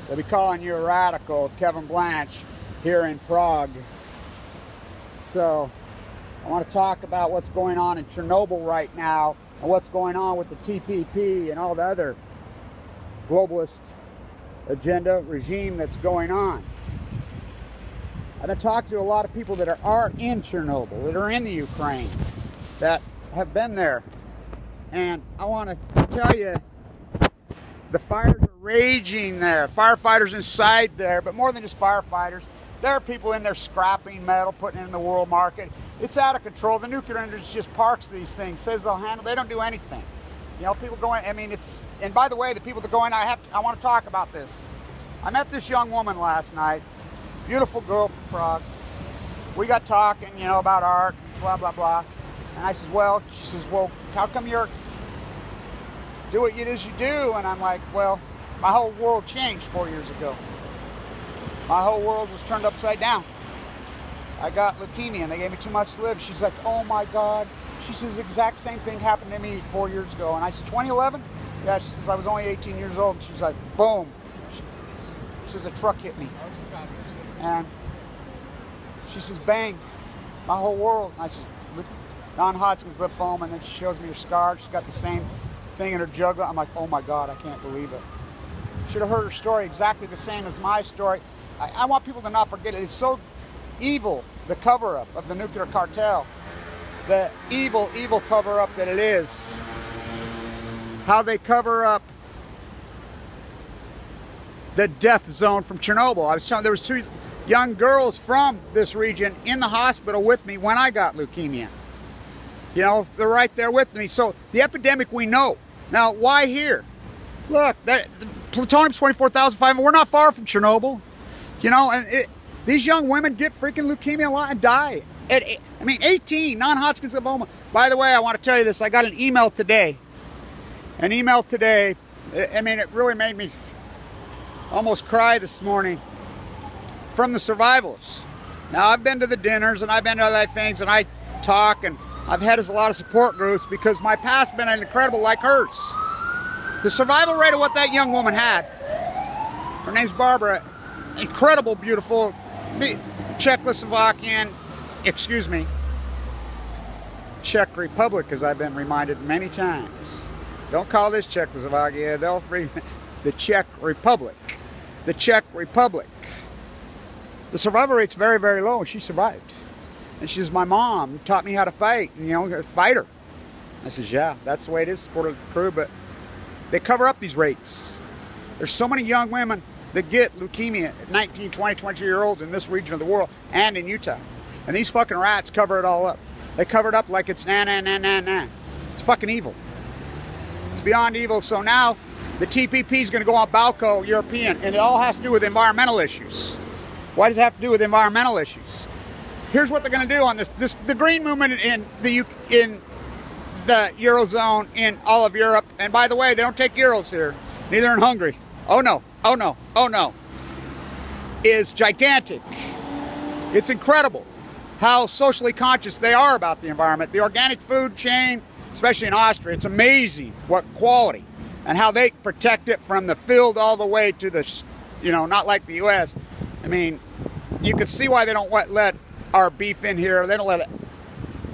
They'll be calling you a radical, Kevin Blanche, here in Prague. So, I want to talk about what's going on in Chernobyl right now, and what's going on with the TPP and all the other globalist agenda regime that's going on. I've been talking to a lot of people that are in Chernobyl, that are in the Ukraine, that have been there. And I want to tell you, the fires are raging there. Firefighters inside there, but more than just firefighters, there are people in there scrapping metal, putting it in the world market. It's out of control. The nuclear industry just parks these things, says they'll handle. They don't do anything. You know, people going. I mean, it's. And by the way, the people that go in, I want to talk about this. I met this young woman last night, beautiful girl from Prague. We got talking, you know, about art, blah blah blah. And I says, well, she says, well, how come you're do what it is you do? And I'm like, well, my whole world changed 4 years ago. My whole world was turned upside down. I got leukemia and they gave me too much to live. She's like, oh my God. She says the exact same thing happened to me 4 years ago. And I said, 2011? Yeah, she says, I was only 18 years old. And she's like, boom. She says, a truck hit me. And she says, bang, my whole world. And I said, non-Hodgkin's lymphoma. And then she shows me her scar. She's got the same thing in her jugular. I'm like, oh my God, I can't believe it. Should have heard her story exactly the same as my story. I want people to not forget it. It's so evil, the cover-up of the nuclear cartel. The evil, evil cover-up that it is. How they cover up the death zone from Chernobyl. I was telling, there was 2 young girls from this region in the hospital with me when I got leukemia. You know, they're right there with me. So the epidemic we know. Now, why here? Look, plutonium's 24,500. We're not far from Chernobyl. You know, and these young women get freaking leukemia a lot and die. I mean, 18, non-Hodgkin's lymphoma. By the way, I want to tell you this. I got an email today. An email today. I mean, it really made me almost cry this morning. From the survivors. Now, I've been to the dinners and I've been to other things and I talk and I've had a lot of support groups because my past been incredible like hers. The survival rate of what that young woman had. Her name's Barbara. Incredible, beautiful, Czechoslovakian, excuse me, Czech Republic, as I've been reminded many times. Don't call this Czechoslovakia, they'll free the Czech Republic. The Czech Republic. The survival rate's very, very low, and she survived. And she says, my mom taught me how to fight, and, you know, a fighter. I says, yeah, that's the way it is, supported the crew, but they cover up these rates. There's so many young women that get leukemia at 19, 20, 22-year-olds in this region of the world and in Utah. And these fucking rats cover it all up. They cover it up like it's nah. It's fucking evil. It's beyond evil. So now the TPP is going to go on Balco European, and it all has to do with environmental issues. Why does it have to do with environmental issues? Here's what they're going to do on this. The green movement in the Eurozone in all of Europe. And by the way, they don't take euros here. Neither in Hungary. Oh no, oh no, oh no. Is gigantic. It's incredible how socially conscious they are about the environment. The organic food chain, especially in Austria, it's amazing what quality and how they protect it from the field all the way to the, you know, not like the US. I mean, you can see why they don't let our beef in here. They don't let it.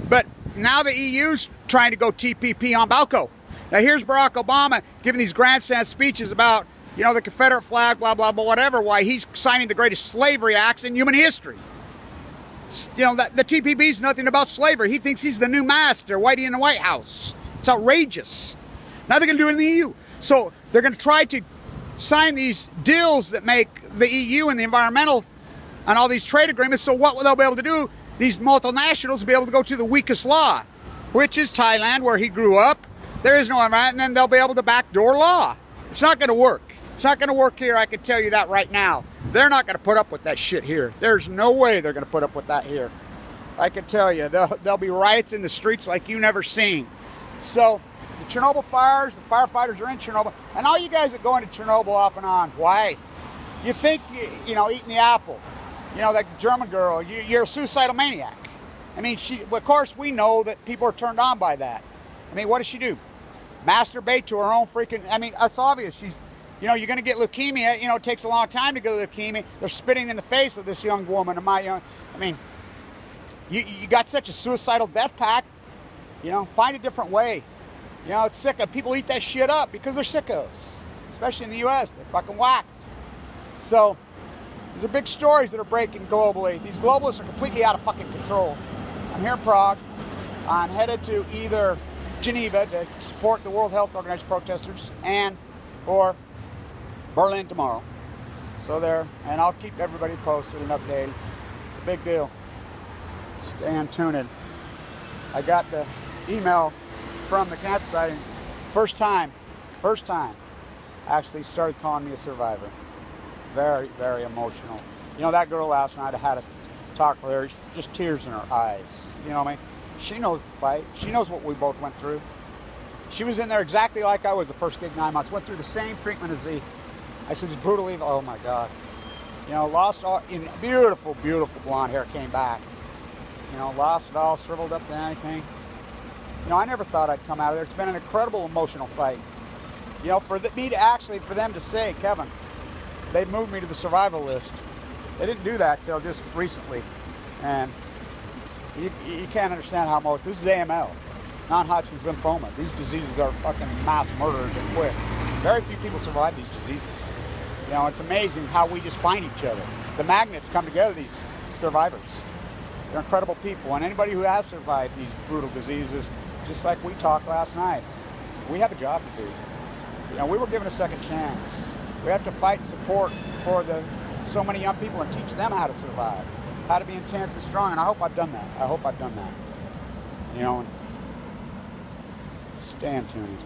But now the EU's trying to go TPP on Balco. Now here's Barack Obama giving these grandstand speeches about, you know, the Confederate flag, blah, blah, blah, whatever, why he's signing the greatest slavery acts in human history. You know, the TPP's nothing about slavery. He thinks he's the new master, Whitey in the White House. It's outrageous. Now they're going to do it in the EU. So they're going to try to sign these deals that make the EU and the environmental and all these trade agreements. So what will they be able to do? These multinationals will be able to go to the weakest law, which is Thailand, where he grew up. There is no environment, and then they'll be able to backdoor law. It's not going to work. It's not going to work here. I can tell you that right now. They're not going to put up with that shit here. There's no way they're going to put up with that here. I can tell you. There'll be riots in the streets like you never seen. So the Chernobyl fires, the firefighters are in Chernobyl, and all you guys that go into Chernobyl off and on, why? You think, you know, eating the apple. You know, that German girl, you're a suicidal maniac. I mean, of course we know that people are turned on by that. I mean, what does she do? Masturbate to her own freaking, I mean, it's obvious. You know, you're going to get leukemia. You know, it takes a long time to get leukemia. They're spitting in the face of this young woman. I mean, you got such a suicidal death pact. You know, find a different way. You know, it's sick. People eat that shit up because they're sickos. Especially in the U.S. They're fucking whacked. So, these are big stories that are breaking globally. These globalists are completely out of fucking control. I'm here in Prague. I'm headed to either Geneva to support the World Health Organization protesters or Berlin tomorrow. So there, and I'll keep everybody posted and updated. It's a big deal. Stay tuned. I got the email from the cancer society. First time, actually started calling me a survivor. Very, very emotional. You know, that girl last night, I had a talk with her, just tears in her eyes. You know what I mean? She knows the fight. She knows what we both went through. She was in there exactly like I was the first gig 9 months. Went through the same treatment as I said, it's brutal evil. Oh my God. You know, lost all, in beautiful, beautiful blonde hair, came back. You know, lost it all, shriveled up to anything. You know, I never thought I'd come out of there. It's been an incredible emotional fight. You know, for them to say, Kevin, they moved me to the survival list. They didn't do that till just recently. And you can't understand how much. This is AML, non-Hodgkin's lymphoma. These diseases are fucking mass murderers and quick. Very few people survive these diseases. You know, it's amazing how we just find each other. The magnets come together, these survivors. They're incredible people. And anybody who has survived these brutal diseases, just like we talked last night, we have a job to do. You know, we were given a second chance. We have to fight and support for so many young people and teach them how to survive, how to be intense and strong. And I hope I've done that. You know, stay tuned.